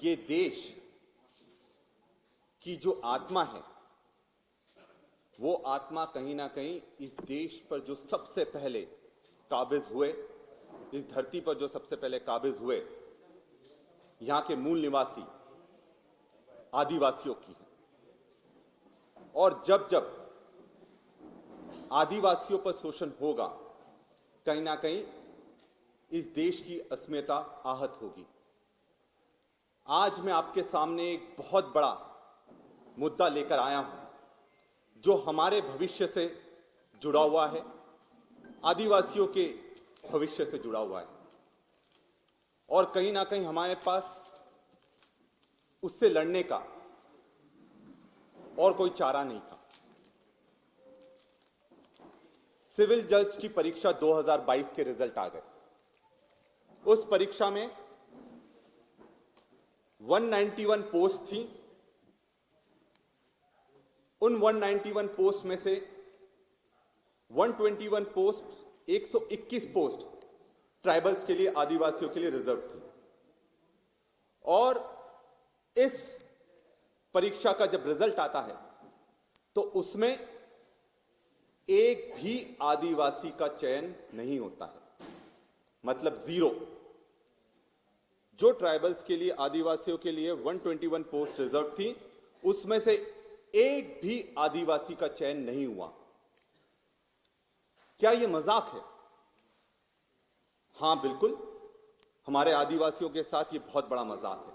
ये देश की जो आत्मा है, वो आत्मा कहीं ना कहीं इस देश पर जो सबसे पहले काबिज हुए, इस धरती पर जो सबसे पहले काबिज हुए, यहां के मूल निवासी आदिवासियों की है। और जब जब आदिवासियों पर शोषण होगा, कहीं ना कहीं इस देश की अस्मिता आहत होगी। आज मैं आपके सामने एक बहुत बड़ा मुद्दा लेकर आया हूं जो हमारे भविष्य से जुड़ा हुआ है, आदिवासियों के भविष्य से जुड़ा हुआ है, और कहीं ना कहीं हमारे पास उससे लड़ने का और कोई चारा नहीं था। सिविल जज की परीक्षा 2022 के रिजल्ट आ गए। उस परीक्षा में 191 पोस्ट थी। उन 191 पोस्ट में से 121 पोस्ट, 121 पोस्ट ट्राइबल्स के लिए, आदिवासियों के लिए रिजर्व थी। और इस परीक्षा का जब रिजल्ट आता है तो उसमें एक भी आदिवासी का चयन नहीं होता है, मतलब जीरो। जो ट्राइबल्स के लिए, आदिवासियों के लिए 121 पोस्ट रिजर्व थी, उसमें से एक भी आदिवासी का चयन नहीं हुआ। क्या यह मजाक है? हां, बिल्कुल, हमारे आदिवासियों के साथ यह बहुत बड़ा मजाक है।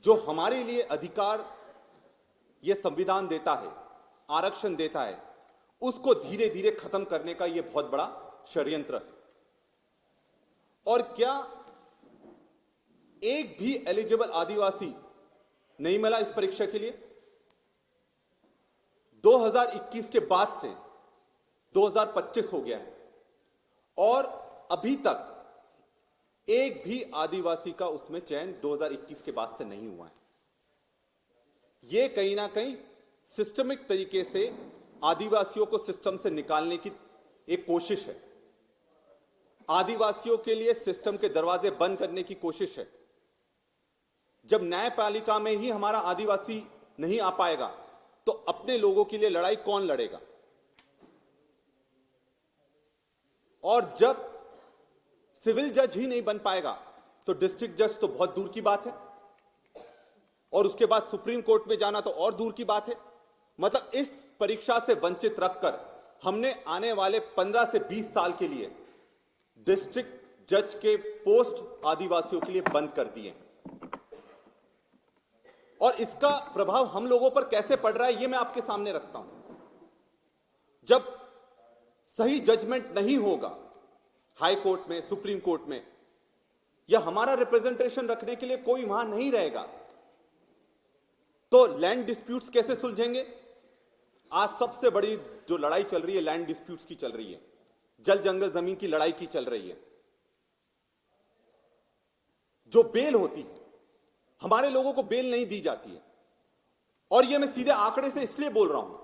जो हमारे लिए अधिकार यह संविधान देता है, आरक्षण देता है, उसको धीरे धीरे खत्म करने का यह बहुत बड़ा षड्यंत्र है। और क्या एक भी एलिजिबल आदिवासी नहीं मिला इस परीक्षा के लिए? 2021 के बाद से 2025 हो गया है और अभी तक एक भी आदिवासी का उसमें चयन 2021 के बाद से नहीं हुआ है। यह कहीं ना कहीं सिस्टमिक तरीके से आदिवासियों को सिस्टम से निकालने की एक कोशिश है। आदिवासियों के लिए सिस्टम के दरवाजे बंद करने की कोशिश है। जब न्यायपालिका में ही हमारा आदिवासी नहीं आ पाएगा तो अपने लोगों के लिए लड़ाई कौन लड़ेगा? और जब सिविल जज ही नहीं बन पाएगा तो डिस्ट्रिक्ट जज तो बहुत दूर की बात है, और उसके बाद सुप्रीम कोर्ट में जाना तो और दूर की बात है। मतलब इस परीक्षा से वंचित रखकर हमने आने वाले 15 से 20 साल के लिए डिस्ट्रिक्ट जज के पोस्ट आदिवासियों के लिए बंद कर दिए। और इसका प्रभाव हम लोगों पर कैसे पड़ रहा है, यह मैं आपके सामने रखता हूं। जब सही जजमेंट नहीं होगा हाई कोर्ट में, सुप्रीम कोर्ट में, या हमारा रिप्रेजेंटेशन रखने के लिए कोई वहां नहीं रहेगा, तो लैंड डिस्प्यूट्स कैसे सुलझेंगे? आज सबसे बड़ी जो लड़ाई चल रही है लैंड डिस्प्यूट्स की चल रही है, जल जंगल जमीन की लड़ाई की चल रही है। जो बेल होती है, हमारे लोगों को बेल नहीं दी जाती है। और यह मैं सीधे आंकड़े से इसलिए बोल रहा हूं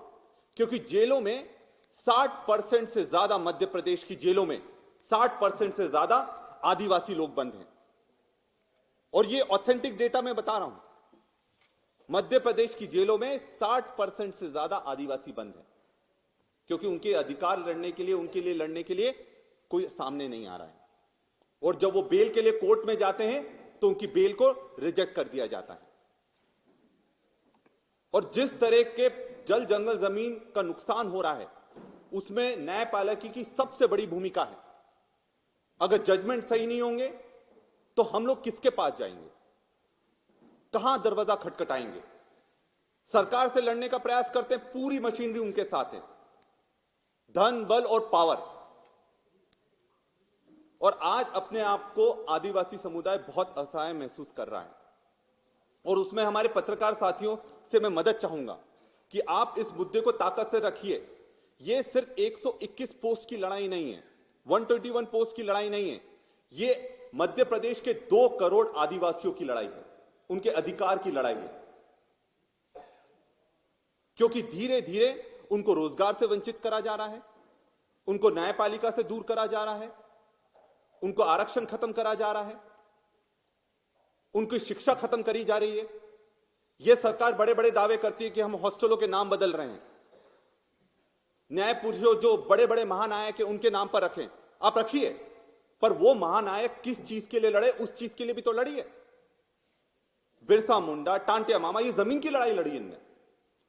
क्योंकि जेलों में 60% से ज्यादा, मध्य प्रदेश की जेलों में 60% से ज्यादा आदिवासी लोग बंद हैं। और यह ऑथेंटिक डेटा मैं बता रहा हूं। मध्य प्रदेश की जेलों में 60% से ज्यादा आदिवासी बंद हैं क्योंकि उनके अधिकार लड़ने के लिए, उनके लिए लड़ने के लिए कोई सामने नहीं आ रहा है। और जब वो बेल के लिए कोर्ट में जाते हैं तो उनकी बेल को रिजेक्ट कर दिया जाता है। और जिस तरह के जल जंगल जमीन का नुकसान हो रहा है उसमें न्यायपालिका की सबसे बड़ी भूमिका है। अगर जजमेंट सही नहीं होंगे तो हम लोग किसके पास जाएंगे, कहां दरवाजा खटखटाएंगे? सरकार से लड़ने का प्रयास करते हैं, पूरी मशीनरी उनके साथ है, धन, बल और पावर। और आज अपने आप को आदिवासी समुदाय बहुत असहाय महसूस कर रहा है। और उसमें हमारे पत्रकार साथियों से मैं मदद चाहूंगा कि आप इस मुद्दे को ताकत से रखिए। यह सिर्फ 121 पोस्ट की लड़ाई नहीं है, 121 पोस्ट की लड़ाई नहीं है, यह मध्य प्रदेश के 2 करोड़ आदिवासियों की लड़ाई है, उनके अधिकार की लड़ाई है। क्योंकि धीरे धीरे उनको रोजगार से वंचित करा जा रहा है, उनको न्यायपालिका से दूर करा जा रहा है, उनको आरक्षण खत्म करा जा रहा है। उनकी शिक्षा खत्म करी जा रही है। यह सरकार बड़े बड़े दावे करती है कि हम हॉस्टलों के नाम बदल रहे हैं, न्याय पुरुषों जो बड़े बड़े महानायक है उनके नाम पर रखें, आप रखिए, पर वो महानायक किस चीज के लिए लड़े, उस चीज के लिए भी तो लड़ी है। बिरसा मुंडा, टांटिया मामा, ये जमीन की लड़ाई लड़ी इनने।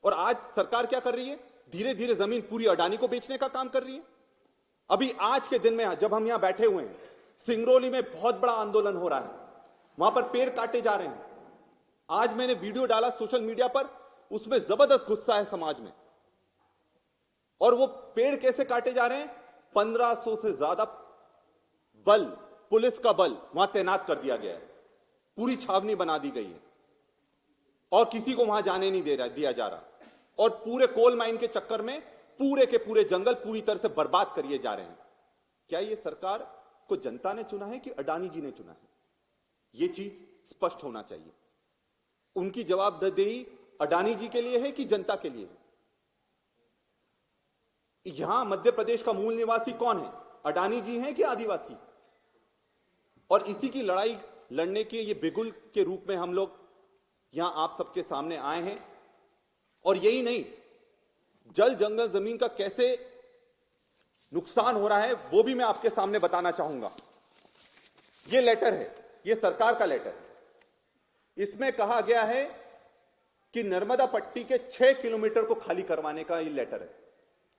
और आज सरकार क्या कर रही है, धीरे धीरे जमीन पूरी अडानी को बेचने का काम कर रही है। अभी आज के दिन में जब हम यहां बैठे हुए हैं, सिंगरौली में बहुत बड़ा आंदोलन हो रहा है, वहां पर पेड़ काटे जा रहे हैं। आज मैंने वीडियो डाला सोशल मीडिया पर, उसमें जबरदस्त गुस्सा है समाज में। और वो पेड़ कैसे काटे जा रहे हैं, 1500 से ज्यादा बल, पुलिस का बल वहां तैनात कर दिया गया है, पूरी छावनी बना दी गई है और किसी को वहां जाने नहीं दिया जा रहा। और पूरे कोल माइन के चक्कर में पूरे के पूरे जंगल पूरी तरह से बर्बाद करिए जा रहे हैं। क्या यह सरकार को जनता ने चुना है कि अडानी जी ने चुना है? यह चीज स्पष्ट होना चाहिए। उनकी जवाबदेही अडानी जी के लिए है कि जनता के लिए है? यहां मध्य प्रदेश का मूल निवासी कौन है, अडानी जी हैं कि आदिवासी? और इसी की लड़ाई लड़ने के ये बिगुल के रूप में हम लोग यहां आप सबके सामने आए हैं। और यही नहीं, जल जंगल जमीन का कैसे नुकसान हो रहा है वो भी मैं आपके सामने बताना चाहूंगा। ये लेटर है, ये सरकार का लेटर है। इसमें कहा गया है कि नर्मदा पट्टी के 6 किलोमीटर को खाली करवाने का ये लेटर है,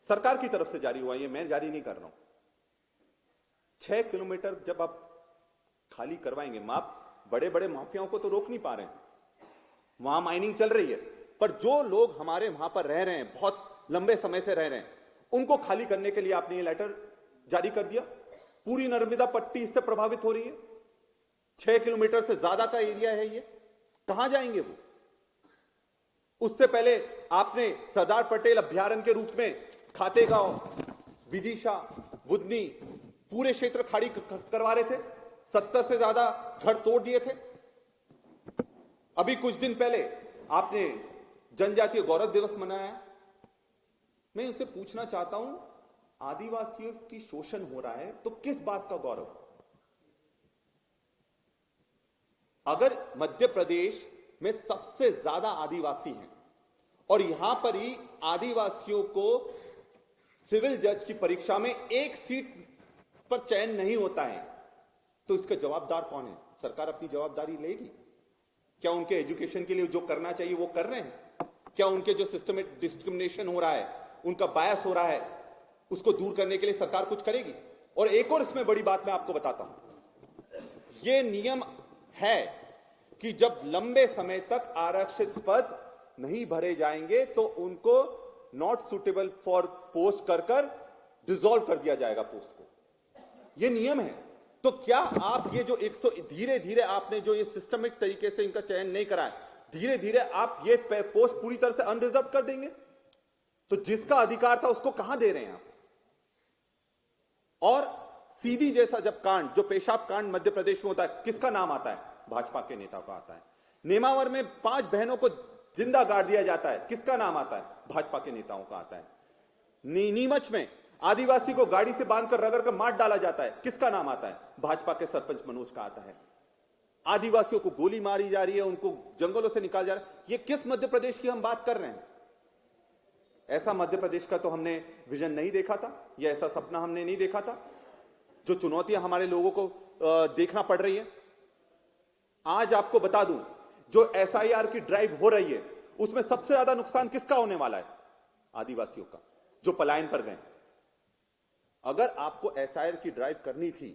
सरकार की तरफ से जारी हुआ, ये मैं जारी नहीं कर रहा हूं। 6 किलोमीटर जब आप खाली करवाएंगे, आप बड़े बड़े माफियाओं को तो रोक नहीं पा रहे हैं, वहां माइनिंग चल रही है, पर जो लोग हमारे वहां पर रह रहे हैं, बहुत लंबे समय से रह रहे हैं, उनको खाली करने के लिए आपने ये लेटर जारी कर दिया। पूरी नर्मदा पट्टी इससे प्रभावित हो रही है, 6 किलोमीटर से ज्यादा का एरिया है ये, कहां जाएंगे वो? उससे पहले आपने सरदार पटेल अभ्यारण्य के रूप में खातेगांव, विदिशा, बुधनी पूरे क्षेत्र खाली करवा रहे थे, 70 से ज्यादा घर तोड़ दिए थे। अभी कुछ दिन पहले आपने जनजातीय गौरव दिवस मनाया। मैं उनसे पूछना चाहता हूं, आदिवासियों की शोषण हो रहा है तो किस बात का गौरव? अगर मध्य प्रदेश में सबसे ज्यादा आदिवासी हैं और यहां पर ही आदिवासियों को सिविल जज की परीक्षा में 1 सीट पर चयन नहीं होता है, तो इसका जवाबदार कौन है? सरकार अपनी जवाबदारी लेगी? क्या उनके एजुकेशन के लिए जो करना चाहिए वो कर रहे हैं? क्या उनके जो सिस्टमेटिक डिस्क्रिमिनेशन हो रहा है, उनका बायस हो रहा है, उसको दूर करने के लिए सरकार कुछ करेगी? और एक और इसमें बड़ी बात मैं आपको बताता हूं, यह नियम है कि जब लंबे समय तक आरक्षित पद नहीं भरे जाएंगे तो उनको नॉट सुटेबल फॉर पोस्ट कर डिसॉल्व कर दिया जाएगा पोस्ट को, यह नियम है। तो क्या आप ये जो 100 धीरे धीरे आपने जो ये सिस्टमिक तरीके से इनका चयन नहीं कराया, धीरे धीरे आप ये पोस्ट पूरी तरह से अनरिजर्व कर देंगे? तो जिसका अधिकार था उसको कहां दे रहे हैं आप? और सीधी जैसा जब कांड, जो पेशाब कांड मध्य प्रदेश में होता है, किसका नाम आता है? भाजपा के नेता का आता है। नेमावर में 5 बहनों को जिंदा गाड़ दिया जाता है, किसका नाम आता है? भाजपा के नेताओं का आता है। नीमच में आदिवासी को गाड़ी से बांधकर रगड़ कर मार डाला जाता है, किसका नाम आता है? भाजपा के सरपंच मनोज का आता है। आदिवासियों को गोली मारी जा रही है, उनको जंगलों से निकाला जा रहा है। ये किस मध्य प्रदेश की हम बात कर रहे हैं? ऐसा मध्य प्रदेश का तो हमने विजन नहीं देखा था, या ऐसा सपना हमने नहीं देखा था। जो चुनौतियां हमारे लोगों को देखना पड़ रही है, आज आपको बता दूं, जो एसआईआर की ड्राइव हो रही है उसमें सबसे ज्यादा नुकसान किसका होने वाला है? आदिवासियों का, जो पलायन पर गए। अगर आपको एसआईआर की ड्राइव करनी थी,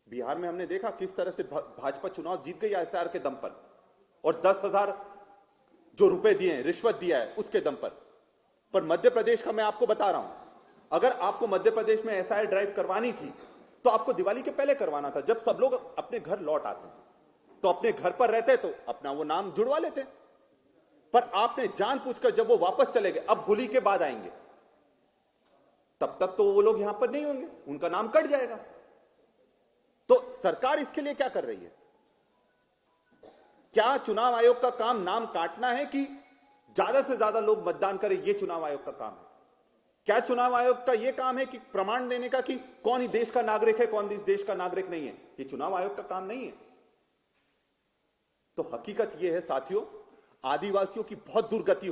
बिहार में हमने देखा किस तरह से भाजपा चुनाव जीत गई एसआईआर के दम पर, और 10,000 जो रुपए दिए हैं, रिश्वत दिया है उसके दम पर मध्य प्रदेश का मैं आपको बता रहा हूं, अगर आपको मध्य प्रदेश में एसआईआर ड्राइव करवानी थी तो आपको दिवाली के पहले करवाना था, जब सब लोग अपने घर लौट आते हैं तो अपने घर पर रहते तो अपना वो नाम जुड़वा लेते। पर आपने जानबूझकर, जब वो वापस चले गए, अब होली के बाद आएंगे, तब तक तो वो लोग यहां पर नहीं होंगे, उनका नाम कट जाएगा। तो सरकार इसके लिए क्या कर रही है? क्या चुनाव आयोग का काम नाम काटना है कि ज्यादा से ज्यादा लोग मतदान करें? ये चुनाव आयोग का काम है? क्या चुनाव आयोग का यह काम है कि प्रमाण देने का कि कौन इस देश का नागरिक है, कौन इस देश का नागरिक नहीं है? ये चुनाव आयोग का काम नहीं है। तो हकीकत यह है साथियों, आदिवासियों की बहुत दुर्गति